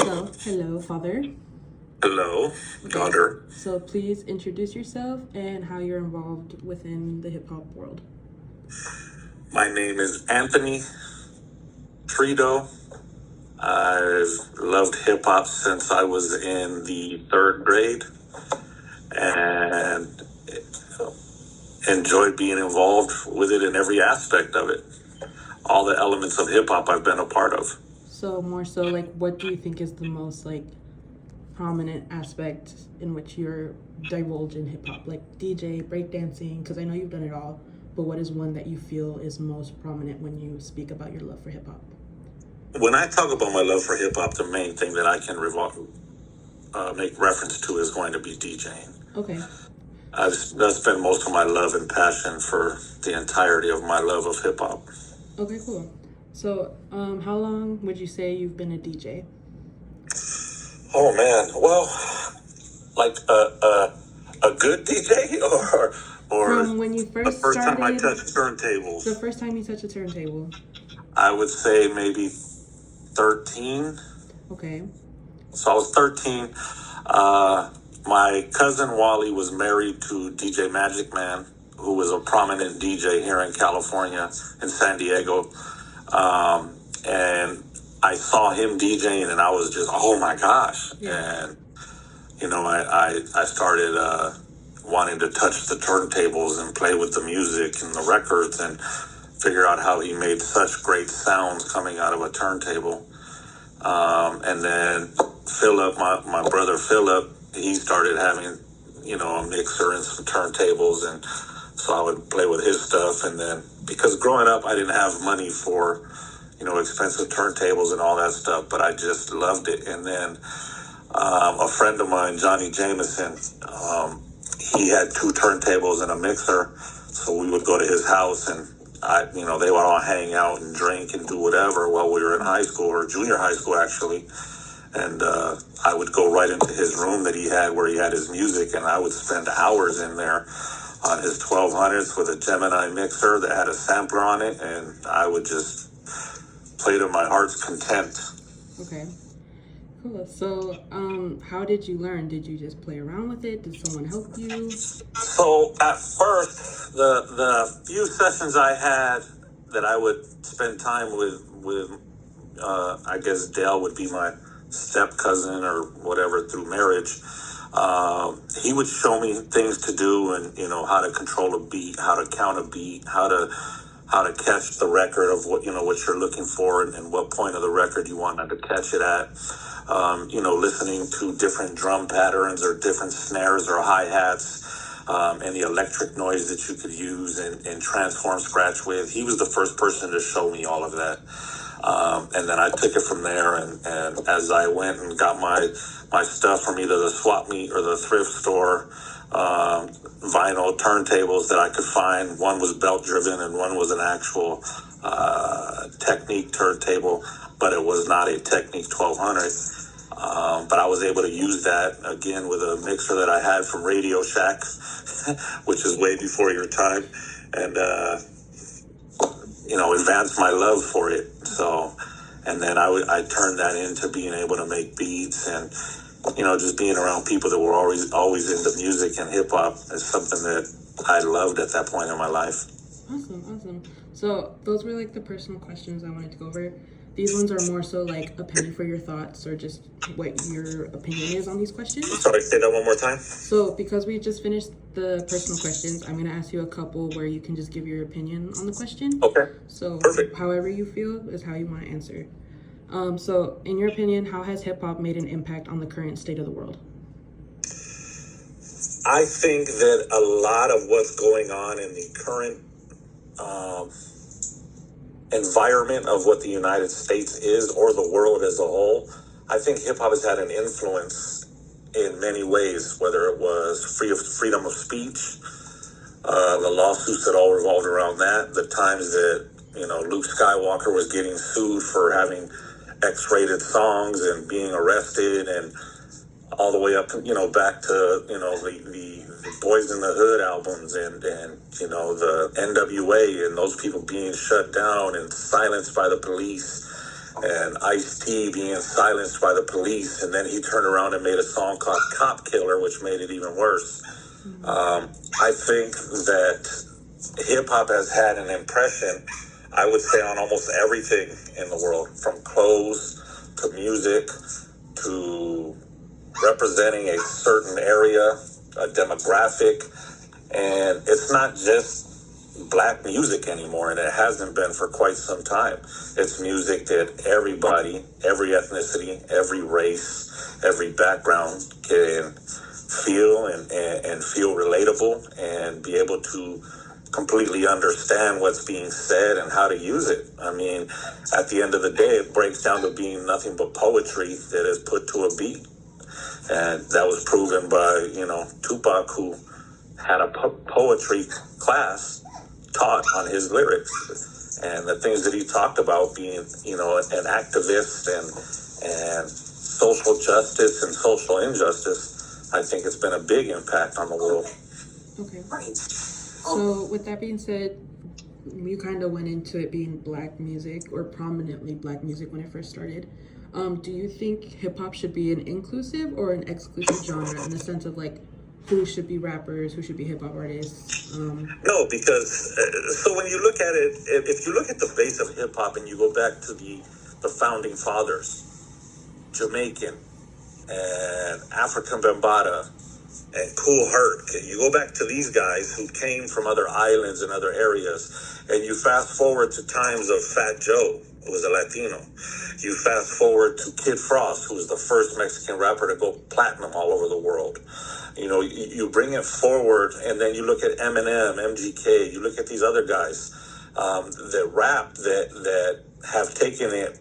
So, hello, Father. Hello, Okay. daughter. So, please introduce yourself and how you're involved within the hip hop world. My name is Anthony Trito. I've loved hip hop since I was in the third grade and enjoyed being involved with it in every aspect of it. All the elements of hip hop I've been a part of. So, more so, like, what do you think is the most, like, prominent aspect in which you're divulged in hip hop? Like, DJ, breakdancing, because I know you've done it all, but what is one that you feel is most prominent when you speak about your love for hip hop? When I talk about my love for hip hop, the main thing that I can make reference to is going to be DJing. Okay. I've spent most of my love and passion for the entirety of my love of hip hop. Okay, cool. So, how long would you say you've been a DJ? Oh man, well, like a good DJ or From when you the first first time I started, touched turntables. the first time you touched a turntable. I would say maybe 13. Okay. So I was 13. My cousin Wally was married to DJ Magic Man, who was a prominent DJ here in California, in San Diego. And I saw him DJing, and I was just, oh my gosh. Yeah. And, I started wanting to touch the turntables and play with the music and the records and figure out how he made such great sounds coming out of a turntable. And then Philip, my brother Philip, he started having, a mixer and some turntables. And so I would play with his stuff. And then because growing up, I didn't have money for, expensive turntables and all that stuff, but I just loved it. And then a friend of mine, Johnny Jameson, he had two turntables and a mixer. So we would go to his house and they would all hang out and drink and do whatever while we were in high school, or junior high school actually. And I would go right into his room that he had where he had his music, and I would spend hours in there on his 1200s with a Gemini mixer that had a sampler on it, and I would just play to my heart's content. Okay. Cool. So, how did you learn? Did you just play around with it? Did someone help you? So at first, the few sessions I had that I would spend time with I guess Dale would be my step cousin or whatever through marriage. He would show me things to do, and how to control a beat, how to count a beat, how to catch the record of what you're looking for, and what point of the record you wanted to catch it at. Listening to different drum patterns or different snares or hi-hats, and the electric noise that you could use and transform scratch with. He was the first person to show me all of that. And then I took it from there, and as I went and got my stuff from either the swap meet or the thrift store, vinyl turntables that I could find. One was belt driven and one was an actual Technique turntable, but it was not a Technique 1200. But I was able to use that again with a mixer that I had from Radio Shack, which is way before your time, and advanced my love for it. So, and then I turned that into being able to make beats, and just being around people that were always into music and hip hop is something that I loved at that point in my life. Awesome. So those were like the personal questions I wanted to go over. These ones are more so like a penny for your thoughts, or just what your opinion is on these questions. Sorry, say that one more time. So because we just finished the personal questions, I'm going to ask you a couple where you can just give your opinion on the question. Okay. So Perfect. However you feel is how you want to answer. So in your opinion, how has hip hop made an impact on the current state of the world? I think that a lot of what's going on in the current environment of what the United States is, or the world as a whole, I think hip hop has had an influence in many ways, whether it was freedom of speech, the lawsuits that all revolved around that, the times that, Luke Skywalker was getting sued for having X-rated songs and being arrested, and all the way up, back to, the Boys in the Hood albums and the NWA and those people being shut down and silenced by the police. and Ice-T being silenced by the police, and then he turned around and made a song called Cop Killer, which made it even worse. I think that hip-hop has had an impression, I would say, on almost everything in the world, from clothes to music to representing a certain area, a demographic, and it's not just black music anymore, and it hasn't been for quite some time. It's music that everybody, every ethnicity, every race, every background can feel and feel relatable and be able to completely understand what's being said and how to use it. I mean, at the end of the day, it breaks down to being nothing but poetry that is put to a beat. And that was proven by, Tupac, who had a poetry class taught on his lyrics. And the things that he talked about being, an activist and social justice and social injustice, I think it's been a big impact on the world. Okay. So with that being said, you kind of went into it being black music, or prominently black music, when it first started. Do you think hip-hop should be an inclusive or an exclusive genre, in the sense of like who should be rappers, who should be hip-hop artists? No, because so when you look at it, if you look at the base of hip-hop and you go back to the founding fathers, Jamaican and African Bambaataa and Cool Herc, you go back to these guys who came from other islands and other areas, and you fast forward to times of Fat Joe, who was a Latino. You fast forward to Kid Frost, who was the first Mexican rapper to go platinum all over the world. You bring it forward, and then you look at Eminem, MGK, you look at these other guys that rap that have taken it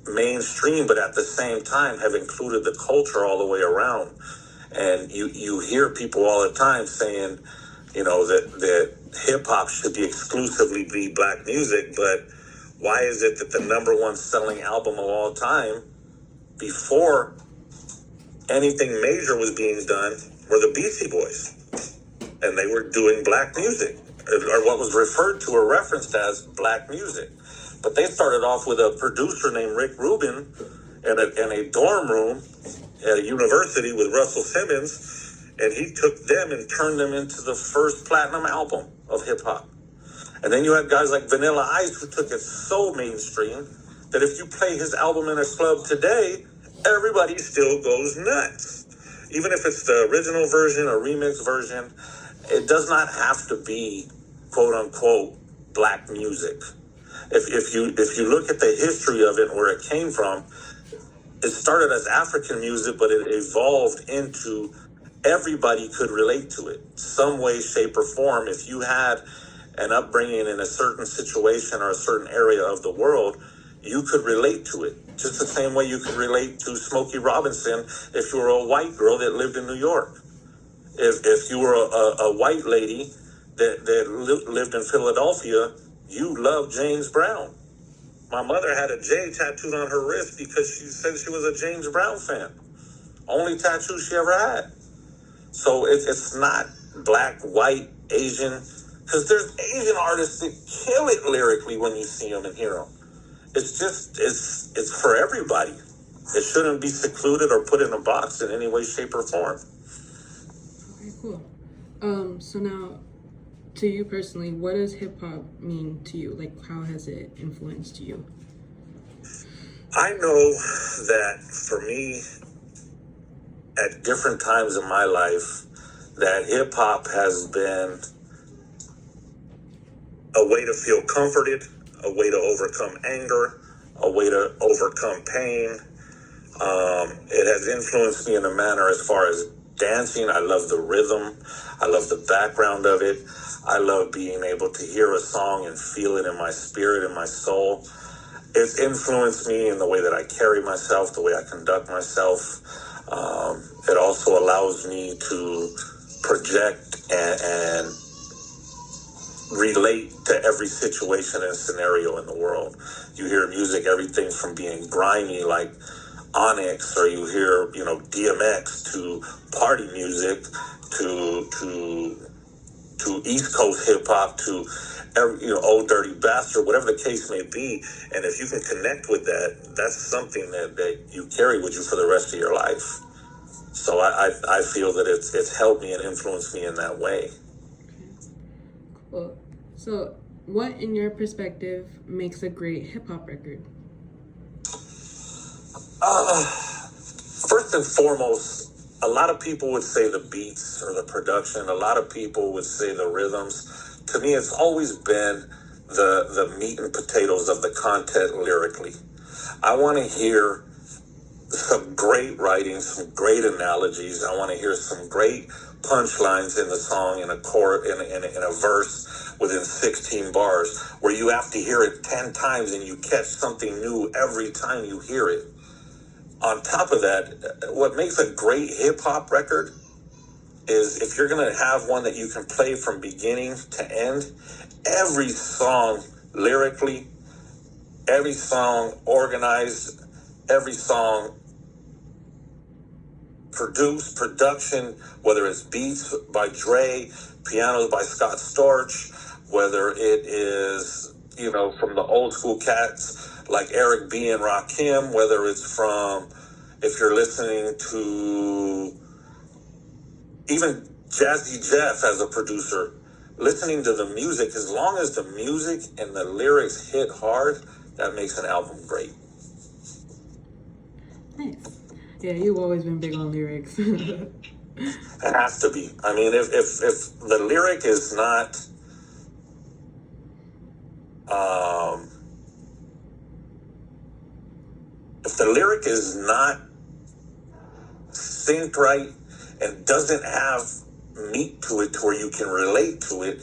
mainstream, but at the same time have included the culture all the way around. And you hear people all the time saying, that hip hop should be exclusively be black music, but why is it that the number one selling album of all time before anything major was being done were the Beastie Boys? And they were doing black music, or what was referred to or referenced as black music. But they started off with a producer named Rick Rubin in a dorm room at a university with Russell Simmons, and he took them and turned them into the first platinum album of hip-hop. And then you had guys like Vanilla Ice, who took it so mainstream that if you play his album in a club today, everybody still goes nuts. Even if it's the original version or remix version, it does not have to be quote-unquote black music. If you look at the history of it, where it came from, it started as African music, but it evolved into everybody could relate to it, some way, shape, or form. If you had an upbringing in a certain situation or a certain area of the world, you could relate to it. Just the same way you could relate to Smokey Robinson if you were a white girl that lived in New York. If you were a white lady that lived in Philadelphia, you loved James Brown. My mother had a J tattooed on her wrist because she said she was a James Brown fan. Only tattoo she ever had. So it's not black, white, Asian, because there's Asian artists that kill it lyrically when you see them and hear them. It's for everybody. It shouldn't be secluded or put in a box in any way, shape, or form. Okay, cool. So now, to you personally, what does hip hop mean to you? Like, how has it influenced you? I know that for me, at different times in my life, that hip hop has been a way to feel comforted, a way to overcome anger, a way to overcome pain. It has influenced me in a manner as far as dancing. I love the rhythm. I love the background of it. I love being able to hear a song and feel it in my spirit and my soul. It's influenced me in the way that I carry myself, the way I conduct myself. It also allows me to project and relate to every situation and scenario in the world. You hear music, everything from being grimy like Onyx, or you hear, DMX, to party music, to East Coast hip hop, to old dirty bastard, whatever the case may be. And if you can connect with that, that's something that you carry with you for the rest of your life. So I feel that it's helped me and influenced me in that way. Cool. So, what, in your perspective, makes a great hip hop record? First and foremost, a lot of people would say the beats or the production. A lot of people would say the rhythms. To me, it's always been the meat and potatoes of the content lyrically. I want to hear some great writing, some great analogies. I want to hear some great punchlines in the song, in a verse within 16 bars, where you have to hear it 10 times and you catch something new every time you hear it. On top of that, what makes a great hip hop record is if you're going to have one that you can play from beginning to end, every song lyrically, every song organized, every song production, whether it's beats by Dre, pianos by Scott Storch, whether it is, from the old school cats like Eric B. and Rakim, whether it's from, if you're listening to even Jazzy Jeff as a producer, listening to the music, as long as the music and the lyrics hit hard, that makes an album great. Nice. Yeah, you've always been big on lyrics. It has to be. I mean, if the lyric is not if the lyric is not synced right and doesn't have meat to it to where you can relate to it,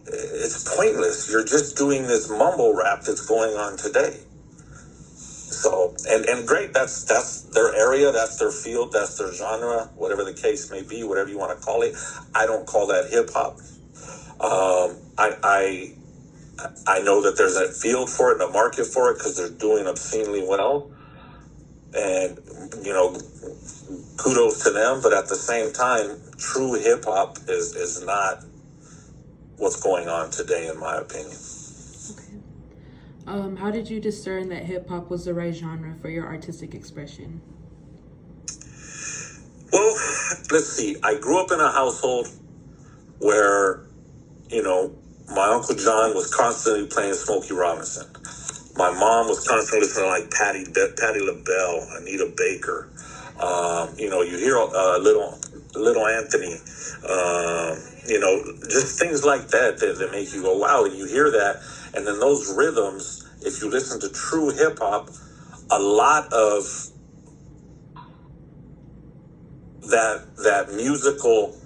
it's pointless. You're just doing this mumble rap that's going on today. So, and great, that's their area, that's their field, that's their genre, whatever the case may be, whatever you want to call it. I don't call that hip hop. I know that there's a field for it and a market for it because they're doing obscenely well. And, kudos to them. But at the same time, true hip hop is not what's going on today, in my opinion. Okay. How did you discern that hip hop was the right genre for your artistic expression? Well, let's see. I grew up in a household where, my Uncle John was constantly playing Smokey Robinson. My mom was constantly listening to like Patti LaBelle, Anita Baker. You hear Little Anthony. Just things like that make you go, wow. And you hear that, and then those rhythms. If you listen to true hip hop, a lot of that musical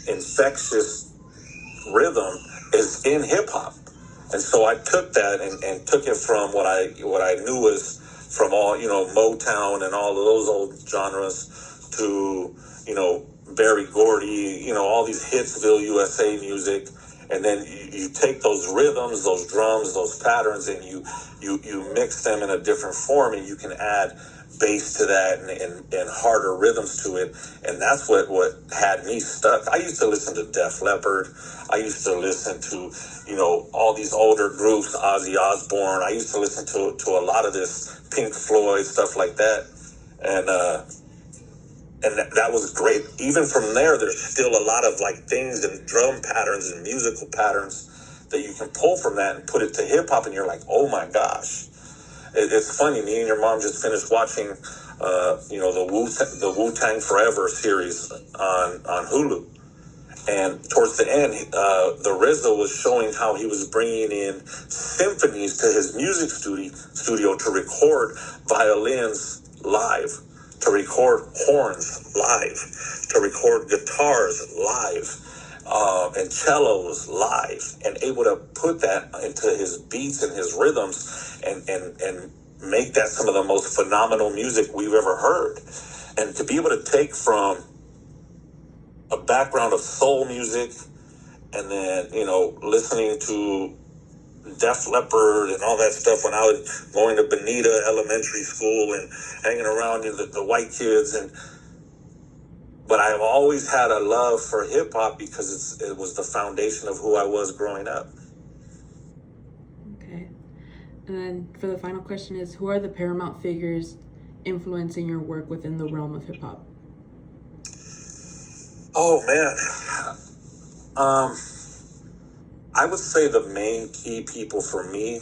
infectious rhythm is in hip hop. And so I took that and took it from what I knew was from all, Motown and all of those old genres to, Berry Gordy, all these Hitsville USA music. And then you take those rhythms, those drums, those patterns, and you mix them in a different form, and you can add bass to that and harder rhythms to it. And that's what had me stuck. I used to listen to Def Leppard. I used to listen to, all these older groups, Ozzy Osbourne. I used to listen to a lot of this Pink Floyd, stuff like that. And that was great. Even from there, there's still a lot of like things and drum patterns and musical patterns that you can pull from that and put it to hip hop, and you're like, oh my gosh. It's funny. Me and your mom just finished watching, the Wu-Tang Forever series on Hulu. And towards the end, the RZA was showing how he was bringing in symphonies to his music studio to record violins live, to record horns live, to record guitars live, and cellos live, and able to put that into his beats and his rhythms and make that some of the most phenomenal music we've ever heard. And to be able to take from a background of soul music and then, listening to Def Leppard and all that stuff when I was going to Bonita Elementary School and hanging around the white kids, and but I've always had a love for hip hop because it was the foundation of who I was growing up. Okay. And then for the final question is, who are the paramount figures influencing your work within the realm of hip hop? Oh man. I would say the main key people for me,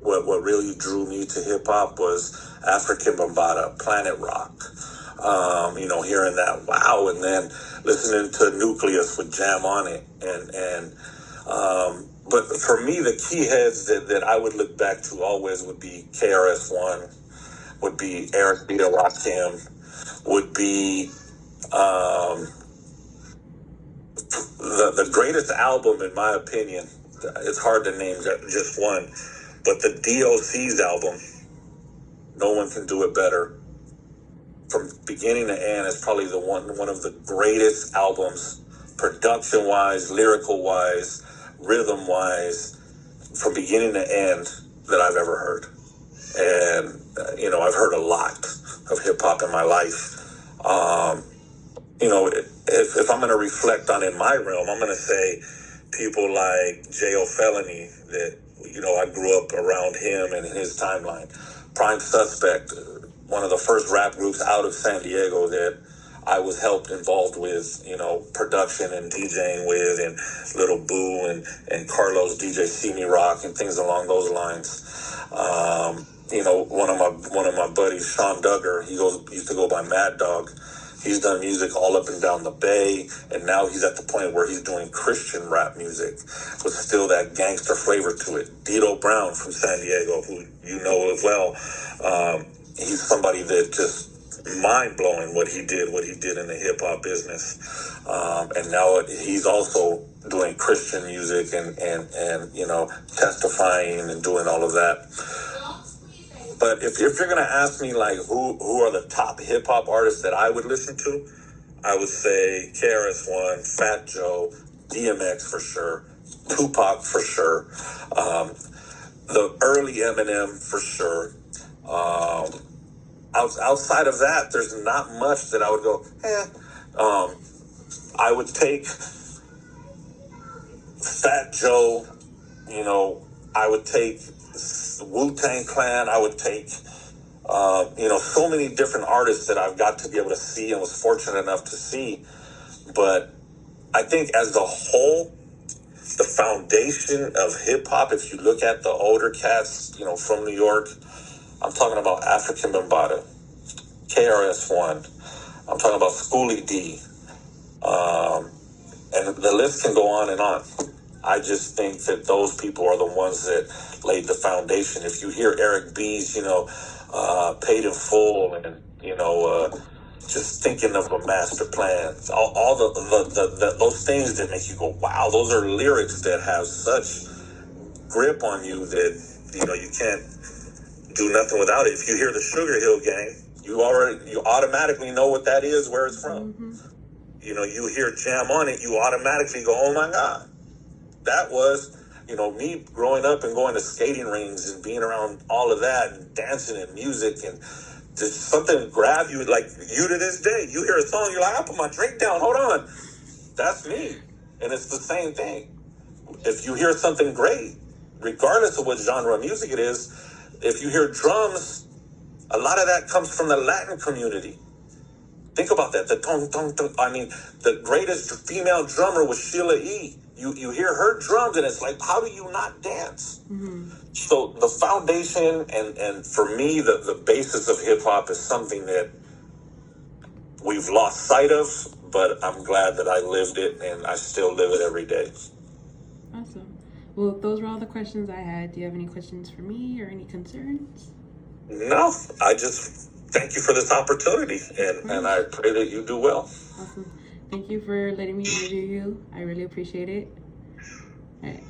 what really drew me to hip hop was African Bambaataa, Planet Rock. Hearing that wow, and then listening to Nucleus with Jam on it, but for me the key heads that I would look back to always would be KRS-One, would be Eric B. Rakim, would be the greatest album in my opinion. It's hard to name just one, but the DOC's album, No One Can Do It Better. From beginning to end, is probably one of the greatest albums, production-wise, lyrical-wise, rhythm-wise, from beginning to end that I've ever heard. And I've heard a lot of hip hop in my life. If I'm going to reflect on in my realm, I'm going to say people like J.O. Felony, that I grew up around him and his timeline. Prime Suspect, one of the first rap groups out of San Diego that I was involved with, production and DJing with, and Little Boo and Carlos DJ See Me Rock and things along those lines. One of my buddies, Sean Duggar, used to go by Mad Dog. He's done music all up and down the Bay, and now he's at the point where he's doing Christian rap music with still that gangster flavor to it. Dito Brown from San Diego, who you know as well. He's somebody that just mind-blowing what he did in the hip-hop business. And now he's also doing Christian music and testifying and doing all of that. But if you're going to ask me, like, who are the top hip-hop artists that I would listen to, I would say KRS-One, Fat Joe, DMX for sure, Tupac for sure, the early Eminem for sure. Outside of that, there's not much that I would go, I would take Fat Joe, I would take Wu-Tang Clan, I would take, so many different artists that I've got to be able to see and was fortunate enough to see. But I think as a whole, the foundation of hip-hop, if you look at the older cats, from New York, I'm talking about African Bambaataa, KRS-One, I'm talking about Schoolie D, and the list can go on and on. I just think that those people are the ones that laid the foundation. If you hear Eric B's, Paid in Full, and just thinking of a master plan, all those things that make you go, wow, those are lyrics that have such grip on you that you can't do nothing without it. If you hear the Sugar Hill Gang, you automatically know what that is, where it's from. Mm-hmm. You hear Jam on it, you automatically go, oh my God. That was, me growing up and going to skating rings and being around all of that and dancing and music, and just something grab you, like you to this day. You hear a song, you're like, I put my drink down, hold on. That's me. And it's the same thing. If you hear something great, regardless of what genre of music it is, if you hear drums, a lot of that comes from the Latin community. Think about that. The tong, tong, tong. I mean, the greatest female drummer was Sheila E. You hear her drums, and it's like, how do you not dance? Mm-hmm. So the foundation, and for me, the basis of hip-hop is something that we've lost sight of, but I'm glad that I lived it, and I still live it every day. Awesome. Well, those were all the questions I had. Do you have any questions for me or any concerns? No, I just thank you for this opportunity, and I pray that you do well. Awesome. Thank you for letting me interview you. I really appreciate it. All right.